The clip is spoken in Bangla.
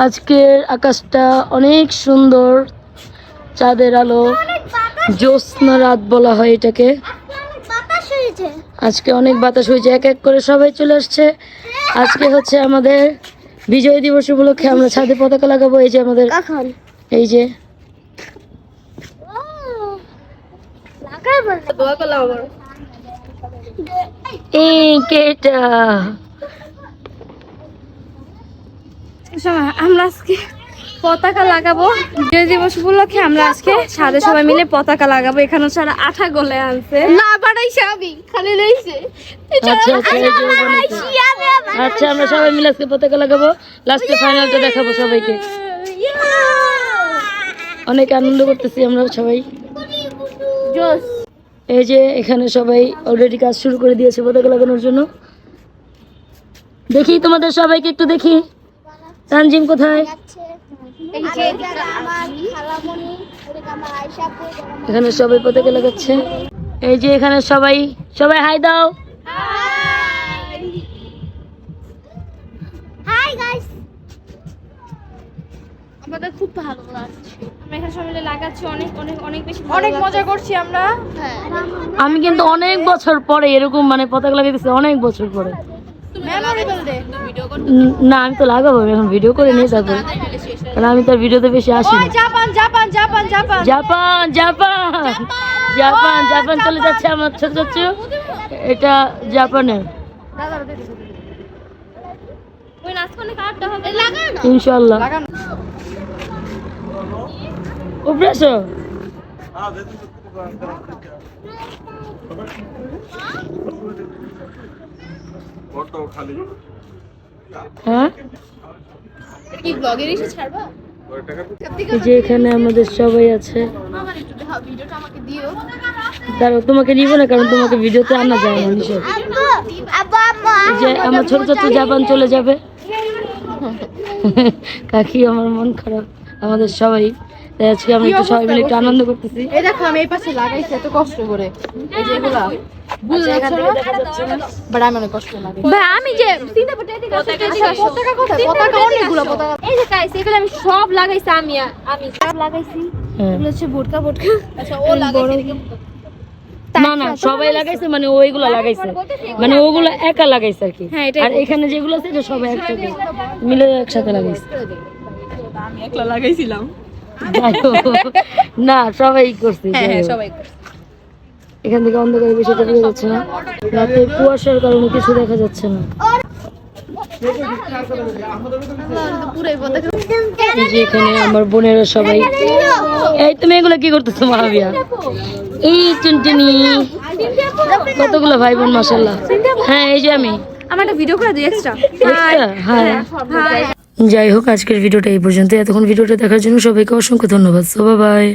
আজকের আকাশটা অনেক সুন্দর, চাঁদের আলো, জ্যোৎস্না রাত বলা হয় এটাকে। আজকে অনেক বাতাস হয়েছে, এক এক করে সবাই চলে আসছে। আজকে হচ্ছে আমাদের বিজয় দিবস উপলক্ষে আমরা ছাদে পতাকা লাগাবো। এই যে আমাদের, এই যে আমরা আজকে পতাকা লাগাবো বিজয় দিবস উপলক্ষে। আমরা আজকে ছাদে সবাই মিলে পতাকা লাগাবো। এখানে ছাড়া আঠা গলে আনছে না বাড়াইছে, আমি খালি লইছে। আচ্ছা আমরা সবাই মিলে আজকে পতাকা লাগাবো, লাস্টে ফাইনালটা দেখাবো সবাইকে। অনেক আনন্দ করতেছি আমরা সবাই। এই যে এখানে সবাই অলরেডি কাজ শুরু করে দিয়েছে পতাকা লাগানোর জন্য। দেখি তোমাদের সবাইকে একটু দেখি। তানজিম কোথায়? এখানে সবাই পতাকা লাগাচ্ছে। এই যে এখানে সবাই সবাই হাই দাও। আমাদের খুব ভালো লাগছে, আমরা এখানে সবাই মিলে লাগাচ্ছি। অনেক অনেক অনেক বেশি অনেক মজা করছি আমরা। আমি কিন্তু অনেক বছর পরে এরকম মানে পতাকা লাগাইতেছি, অনেক বছর পরে। না আমি তো লাগাবো, এখন ভিডিও করে নিয়ে যাবো, কারণ আমি তো ভিডিওতে বেশি আসি না। Japan Japan Japan Japan Japan Japan Japan Japan চলে যাচ্ছে আমার ছোট ছোট। এটা জাপানের ইনশাল্লাহ। উপরে আসো। হ্যাঁ যে এখানে আমাদের সবাই আছে। দাঁড়াও তোমাকে নিব না, কারণ তোমাকে ভিডিওতে আনা যায় না। যে আমার ছোট ছোট জাপান চলে যাবে। কাকি আমার মন খারাপ, আমাদের সবাই। তাই আজকে আমরা একটু সবাই মিলে একটু আনন্দ করতেছি। এই দেখো আমি এই পাশে লাগাইছি এত কষ্ট করে, এই যে এগুলা বড় আমার কষ্ট লাগে ভাই। আমি যে চিন্তা করতে এদিকে পতাকা কোথায়? পতাকা অনেকগুলো পতাকা, এই যে গাইস এগুলো আমি সব লাগাইছি। আমি সব লাগাইছি। এগুলো হচ্ছে বোটকা বোটকা। আচ্ছা ও লাগাইছে না না সবাই লাগাইছে, মানে ওইগুলো লাগাইছে, মানে ওগুলো একা লাগাইছে আর কি। আর এখানে যেগুলো আছে এটা সবাই একসাথে মিলে একসাথে লাগাইছে। আমি একলা লাগাইছিলাম না সবাই করছে। হ্যাঁ সবাই করছে। এখান থেকে অন্ধকারে বেশি দেখা যাচ্ছে না, রাতে কুয়াশার কারণে কিছু দেখা যাচ্ছে না। এখানে আমার বোনেরা সবাই। এই তুমি এগুলো কি করতেছো মাহাবিয়া? এই টিনটিনি কতগুলো ভাই বোন মাশাআল্লাহ। হ্যাঁ এই যে আমি আমার একটা ভিডিও করে দিই এক্সট্রা। যাই হোক আজকের ভিডিওটা এই পর্যন্ত। এতক্ষণ ভিডিওটা দেখার জন্য সবাইকে অসংখ্য ধন্যবাদ। So bye bye.